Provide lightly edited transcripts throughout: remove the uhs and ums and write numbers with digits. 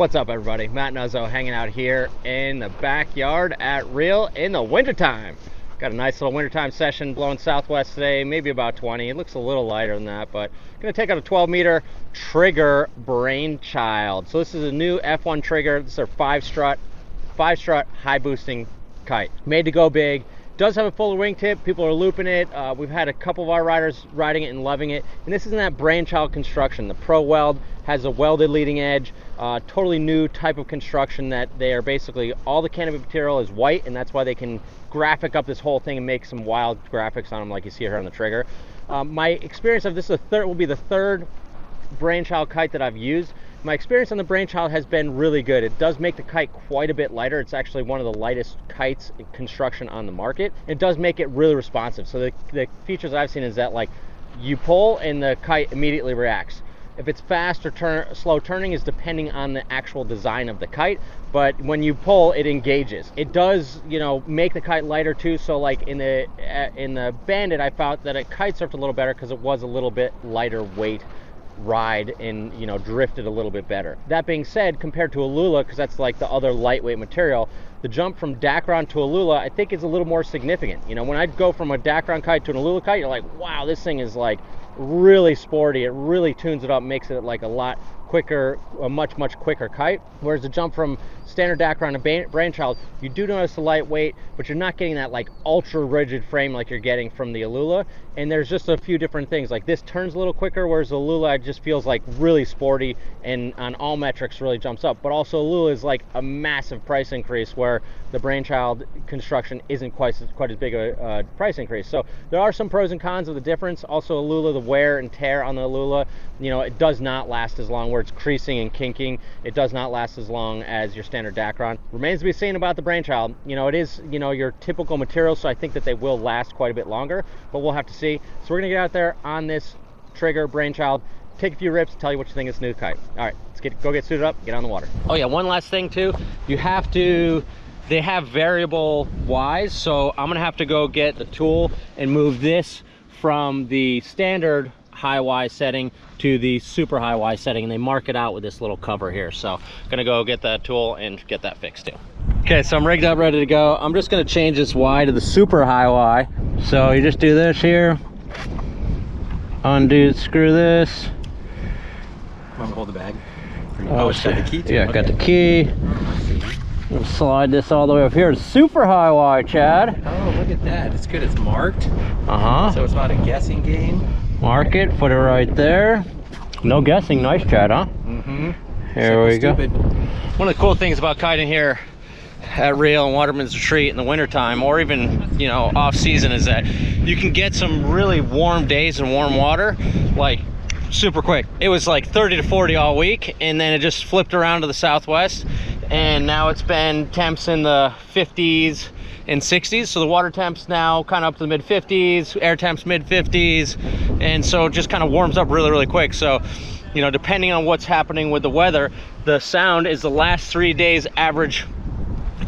What's up, everybody? Matt Nuzzo hanging out here in the backyard at Real in the wintertime. Got a nice little wintertime session blowing southwest today, maybe about 20. It looks a little lighter than that, but gonna take out a 12-meter trigger Brainchild. So this is a new F1 trigger. This is our five strut high boosting kite. Made to go big. Does have a fuller wingtip. People are looping it. We've had a couple of our riders riding it and loving it. And this isn't that Brainchild construction. The Pro Weld has a welded leading edge. Totally new type of construction that they are basically, all the canopy material is white, and that's why they can graphic up this whole thing and make some wild graphics on them like you see here on the trigger. My experience of this will be the third Brainchild kite that I've used. My experience on the Brainchild has been really good. It does make the kite quite a bit lighter. It's actually one of the lightest kites in construction on the market. It does make it really responsive. So the features I've seen is that, like, you pull and the kite immediately reacts. If it's fast or slow turning is depending on the actual design of the kite, but when you pull, it engages. It does, make the kite lighter too. So like in the Bandit, I found that it kite surfed a little better because it was a little bit lighter weight ride and drifted a little bit better. That being said, compared to a Lula, because that's like the other lightweight material, the jump from Dacron to a Lula I think is a little more significant. When I go from a Dacron kite to an Lula kite, you're like, wow, this thing is like really sporty. It really tunes it up, makes it like a lot quicker, a much quicker kite. Whereas the jump from standard Dacron to Brainchild, you do notice the lightweight, but you're not getting that like ultra rigid frame like you're getting from the Alula. And there's just a few different things, like this turns a little quicker, whereas the Alula just feels like really sporty and on all metrics really jumps up. But also Alula is like a massive price increase, where the Brainchild construction isn't quite as big a price increase. So there are some pros and cons of the difference. Also Alula, the wear and tear on the Alula, it does not last as long, where it's creasing and kinking. It does not last as long as your standard Dacron. Remains to be seen about the Brainchild. It is, your typical material, so I think that they will last quite a bit longer, but we'll have to see. So we're gonna get out there on this trigger Brainchild, take a few rips, tell you what you think of this new kite. All right, let's go get suited up, get on the water. Oh yeah, one last thing too. They have variable Ys, so I'm gonna have to go get the tool and move this from the standard high Y setting to the super high Y setting, and they mark it out with this little cover here. So I'm gonna go get that tool and get that fixed too. Okay, so I'm rigged up, ready to go. I'm just gonna change this Y to the super high Y. So you just do this here, screw this. Want to hold the bag? Oh, it's got the key too. Yeah, okay. Got the key. We'll slide this all the way up here to super high Y, Chad. Oh, look at that. It's good. It's marked. So it's not a guessing game. Mark it, put it right there. No guessing. Nice, Chad, huh? Here we go. One of the cool things about kiting here at Real and Waterman's Retreat in the wintertime, or even off season, is that you can get some really warm days in warm water like super quick. It was like 30 to 40 all week, and then it just flipped around to the southwest, and now it's been temps in the 50s and 60s. So the water temps now kind of up to the mid 50s, air temps mid 50s, and so it just kind of warms up really quick. So depending on what's happening with the weather, the sound is the last 3 days average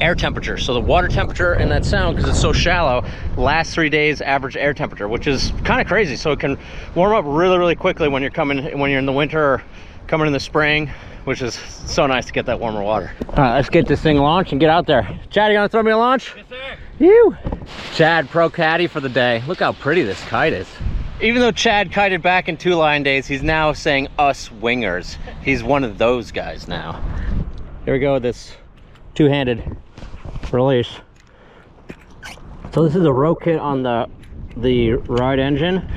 air temperature. So the water temperature and that sound, because it's so shallow, last 3 days average air temperature, which is kind of crazy. So it can warm up really quickly when you're in the winter or coming in the spring, which is so nice to get that warmer water. All right, let's get this thing launched and get out there. Chad, you gonna throw me a launch? Yes, sir. You. Chad, pro caddy for the day. Look how pretty this kite is. Even though Chad kited back in 2 line days, he's now saying us wingers. He's one of those guys now. Here we go with this two-handed release. So this is a rope kit on the ride engine.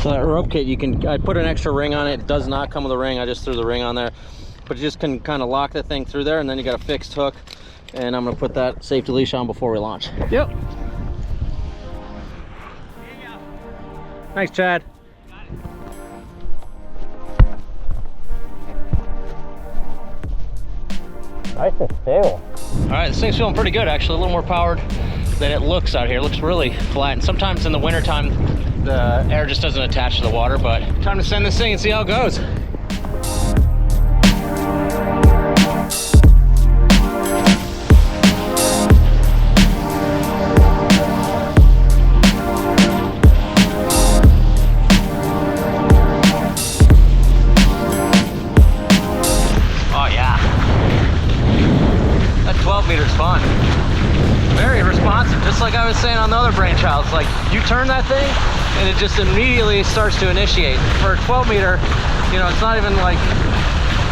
So that rope kit, I put an extra ring on it. It does not come with a ring. I just threw the ring on there, but you just can kind of lock the thing through there, and then you got a fixed hook, and I'm gonna put that safety leash on before we launch. Yep. Thanks, Chad. Nice and stable. All right, this thing's feeling pretty good, actually. A little more powered than it looks out here. It looks really flat, and sometimes in the wintertime, the air just doesn't attach to the water, but time to send this thing and see how it goes. I was saying on the other Brainchilds, like you turn that thing and it just immediately starts to initiate. For a 12 meter, you know, it's not even like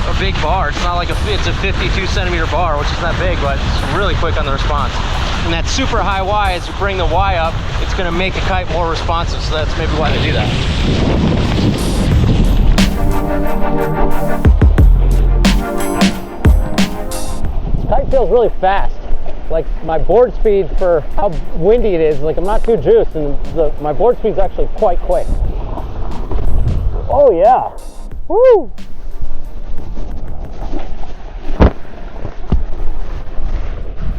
a big bar. It's not like it's a 52 centimeter bar, which is not big, but it's really quick on the response. And that super high Y, as you bring the Y up, it's going to make the kite more responsive, so that's maybe why they do that. This kite feels really fast. Like my board speed for how windy it is, like I'm not too juiced, and my board speed is actually quite quick. Oh yeah, woo!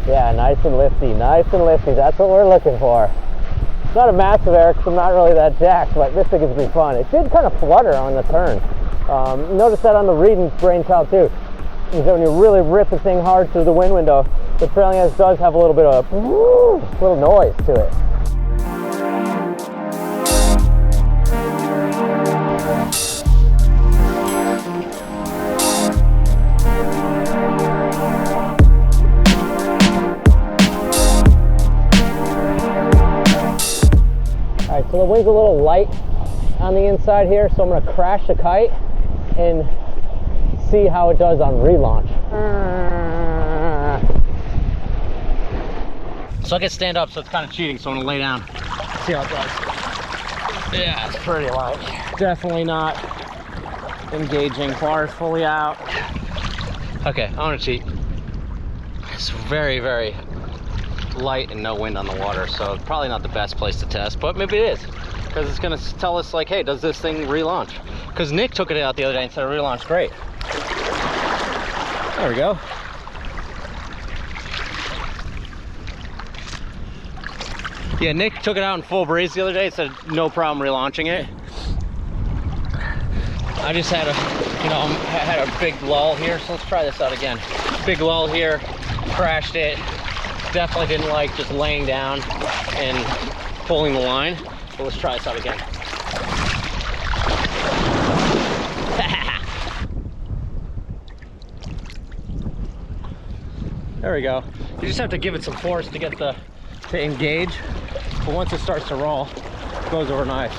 Yeah, nice and lifty, that's what we're looking for. It's not a massive air because I'm not really that jacked, but this thing is going to be fun. It did kind of flutter on the turn. Notice that on the reading Brainchild too. When you really rip the thing hard through the wind window, the trailing edge does have a little bit of little noise to it. All right, so the wind's a little light on the inside here, so I'm going to crash the kite and see how it does on relaunch. So I can stand up, so it's kind of cheating, so I'm gonna lay down. See how it does. Yeah, it's pretty light. Definitely not engaging. Bars fully out. Okay, I'm gonna cheat. It's very, very light and no wind on the water, so probably not the best place to test, but maybe it is. Because it's gonna tell us like, hey, does this thing relaunch? Because Nick took it out the other day and said it relaunched great. There we go. Yeah, Nick took it out in full breeze the other day. Said no problem relaunching it. I just had a big lull here, so let's try this out again. Big lull here, crashed it. Definitely didn't like just laying down and pulling the line. But let's try this out again. There we go. You just have to give it some force to get to engage. But once it starts to roll, it goes over nice.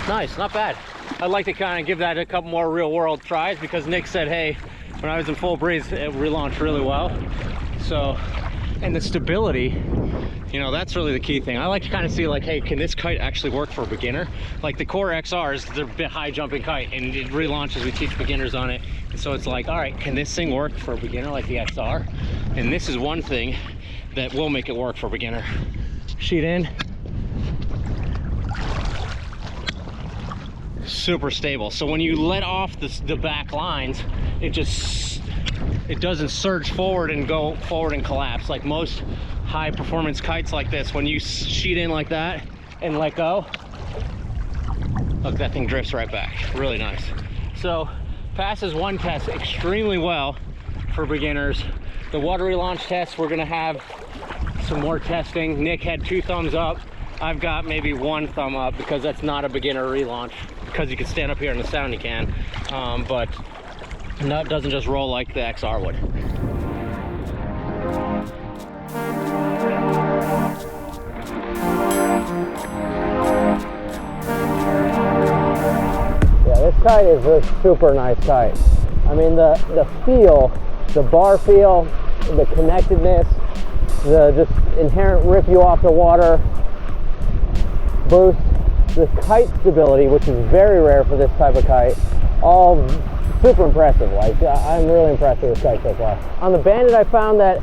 Nice, not bad. I'd like to kind of give that a couple more real world tries because Nick said, hey, when I was in full breeze, it relaunched really well. So, and the stability, you know, that's really the key thing. I like to kind of see like, hey, can this kite actually work for a beginner? Like the Core XRs, they're a bit high jumping kite and it relaunches, we teach beginners on it. And so it's like, all right, can this thing work for a beginner like the XR? And this is one thing that will make it work for a beginner. Sheet in. Super stable. So when you let off the back lines, it doesn't surge forward and go forward and collapse like most high performance kites like this. When you sheet in like that and let go, look, that thing drifts right back. Really nice. So passes one test extremely well for beginners. The water relaunch test, we're gonna have some more testing. Nick had 2 thumbs up. I've got maybe 1 thumb up because that's not a beginner relaunch. Because you can stand up here and the sound you can, but no, it doesn't just roll like the XR would. Yeah, this kite is a super nice kite. I mean, the feel, the bar feel, the connectedness, the just inherent rip you off the water boost, the kite stability, which is very rare for this type of kite, all super impressive. Like, I'm really impressed with this kite so far. On the Bandit, I found that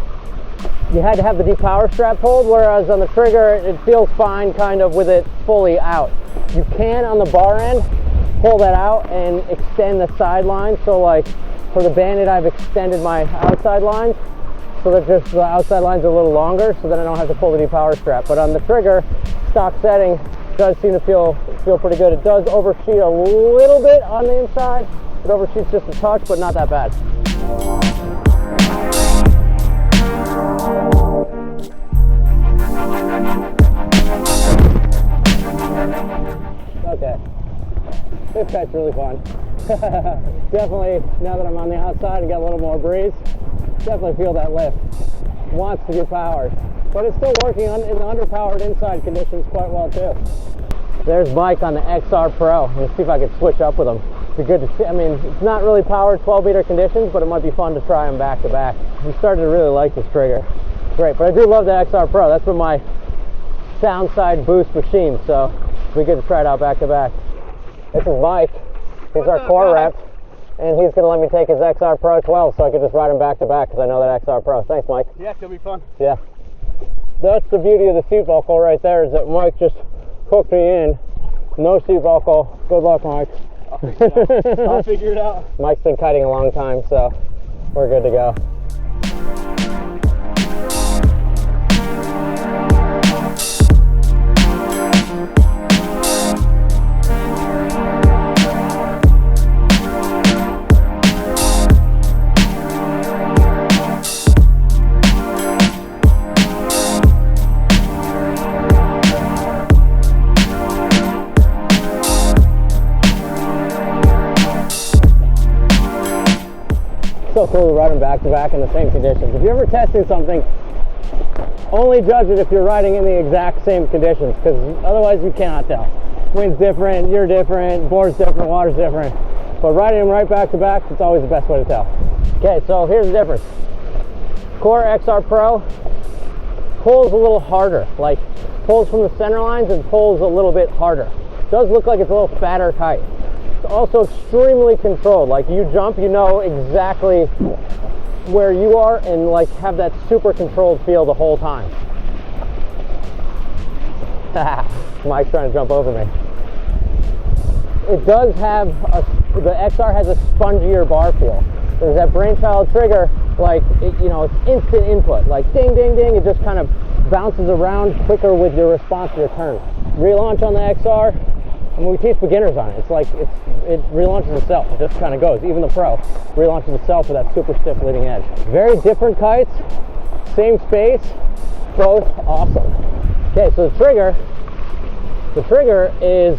you had to have the depower strap pulled, whereas on the Trigger, it feels fine kind of with it fully out. You can, on the bar end, pull that out and extend the sidelines. So like, for the Bandit, I've extended my outside lines, so that just the outside lines are a little longer, so that I don't have to pull the depower strap. But on the Trigger, stock setting, does seem to feel pretty good. It does overshoot a little bit on the inside. It overshoots just a touch, but not that bad. Okay, this kite's really fun. Definitely, now that I'm on the outside and got a little more breeze, definitely feel that lift. Wants to get powered. but it's still working in the underpowered inside conditions quite well too. There's Mike on the XR Pro. Let's see if I can switch up with him. It'd be good to see. I mean, it's not really powered 12-meter conditions, but it might be fun to try them back to back. I'm starting to really like this trigger. Great, but I do love the XR Pro. That's been my sound side boost machine, so it'd be good to try it out back to back. This is Mike. He's our core rep, and he's going to let me take his XR Pro 12 so I can just ride him back to back because I know that XR Pro. Thanks, Mike. Yeah, it's going to be fun. Yeah. That's the beauty of the seat buckle right there, is that Mike just hooked me in. No seat buckle. Good luck, Mike. I'll figure it out. Mike's been kiting a long time, so we're good to go. So cool to ride them back to back in the same conditions. If you're ever testing something, only judge it if you're riding in the exact same conditions, because otherwise you cannot tell. Wind's different, you're different, board's different, water's different. But riding them right back to back, it's always the best way to tell. Okay, so here's the difference. Core XR Pro pulls a little harder, like pulls from the center lines and pulls a little bit harder. It does look like it's a little fatter kite. It's also extremely controlled. Like you jump, you know exactly where you are and like have that super controlled feel the whole time. Mike's trying to jump over me. It does have the XR has a spongier bar feel. There's that Brainchild trigger, like it's instant input, like ding ding ding. It just kind of bounces around quicker with your response to your turn. Relaunch on the XR. I mean, we teach beginners on it. It's like it relaunches itself. It just kind of goes. Even the Pro relaunches itself with that super stiff leading edge. Very different kites, same space, both awesome. Okay, so the trigger is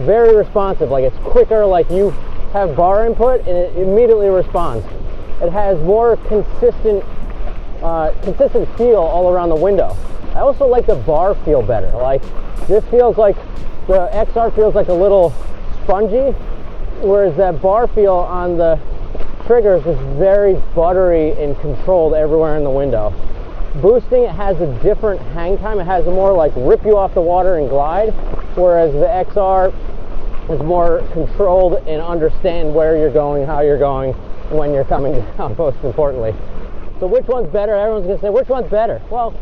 very responsive. Like it's quicker. Like you have bar input and it immediately responds. It has more consistent feel all around the window. I also like the bar feel better. Like this feels like. The XR feels like a little spongy, whereas that bar feel on the triggers is very buttery and controlled everywhere in the window. Boosting, it has a different hang time. It has a more like rip you off the water and glide, whereas the XR is more controlled and understand where you're going, how you're going, when you're coming down, most importantly. So which one's better? Everyone's going to say, which one's better? Well,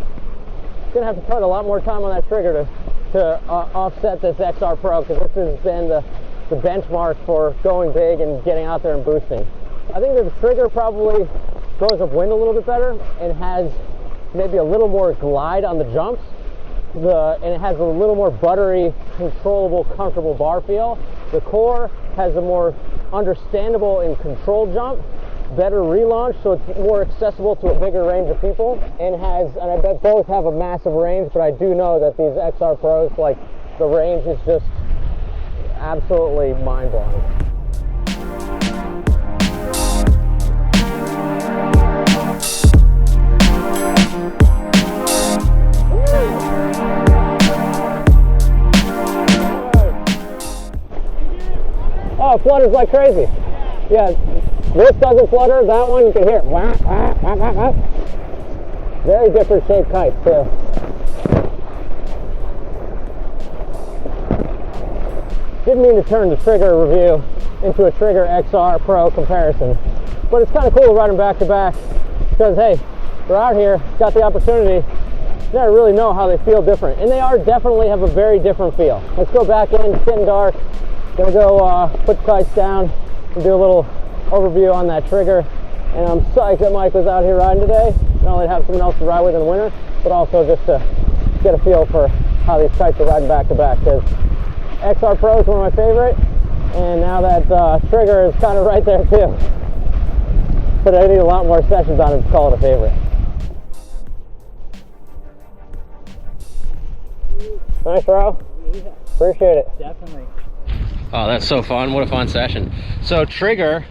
it's going to have to put a lot more time on that trigger to offset this XR Pro, because this has been the benchmark for going big and getting out there and boosting. I think that the trigger probably throws up wind a little bit better and has maybe a little more glide on the jumps, and it has a little more buttery, controllable, comfortable bar feel. The core has a more understandable and controlled jump, better relaunch, so it's more accessible to a bigger range of people, and I bet both have a massive range, but I do know that these XR Pros, like the range is just absolutely mind-blowing. Oh, it flutters like crazy. Yeah. This doesn't flutter, that one you can hear. Very different shaped kites too. Didn't mean to turn the trigger review into a trigger XR Pro comparison, but it's kind of cool to ride them back to back because hey, we're out here, got the opportunity. You gotta really know how they feel different, and they are definitely have a very different feel. Let's go back in, it's getting dark. Gonna go put the kites down and do a little overview on that trigger, and I'm psyched that Mike was out here riding today, not only to have someone else to ride with in the winter, but also just to get a feel for how these kites are riding back to back, because XR Pro is one of my favorite, and now that trigger is kind of right there too, but I need a lot more sessions on it to call it a favorite. Nice, bro. Yeah. Appreciate it. Definitely. Oh, that's so fun. What a fun session. So trigger,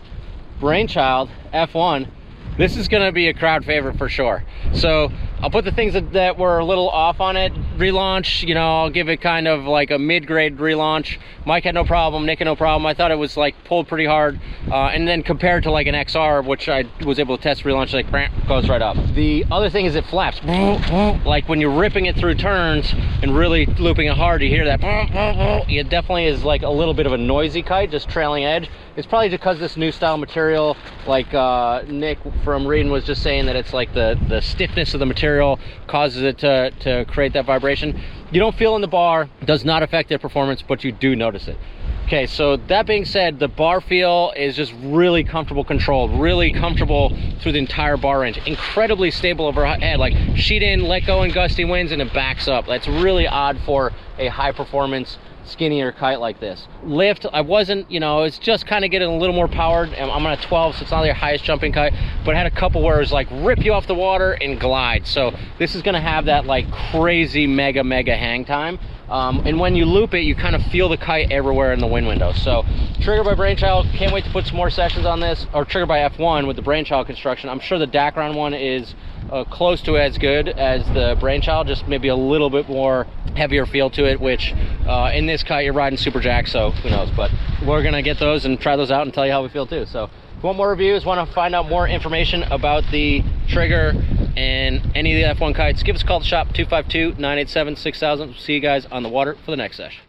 Brainchild, F1, this is going to be a crowd favorite for sure. So I'll put the things that were a little off on it. Relaunch, you know, I'll give it kind of like a mid-grade relaunch. Mike had no problem, Nick had no problem. I thought it was like pulled pretty hard. And then compared to like an XR, which I was able to test relaunch, like goes right up. The other thing is it flaps. Like when you're ripping it through turns and really looping it hard, you hear that. It definitely is like a little bit of a noisy kite, just trailing edge. It's probably because this new style material, like Nick from Reading was just saying that it's like the stiffness of the material causes it to create that vibration. You don't feel in the bar, does not affect their performance, but you do notice it. Okay, so that being said, the bar feel is just really comfortable controlled, really comfortable through the entire bar range. Incredibly stable overhead, like sheet in, let go in gusty winds, and it backs up. That's really odd for a high performance skinnier kite like this. Lift, I wasn't, you know, it's just kind of getting a little more powered. I'm on a 12, so it's not their highest jumping kite, but I had a couple where it was like rip you off the water and glide. So this is gonna have that like crazy mega hang time. And when you loop it, you kind of feel the kite everywhere in the wind window. So Trigger by Brainchild, can't wait to put some more sessions on this, or Trigger by F1 with the Brainchild construction. I'm sure the Dacron one is close to as good as the Brainchild, just maybe a little bit more heavier feel to it, which in this kite you're riding Super Jack, so who knows. But we're gonna get those and try those out and tell you how we feel too. So if you want more reviews, want to find out more information about the Trigger and any of the F1 kites, give us a call at the shop, 252-987-6000. See you guys on the water for the next session.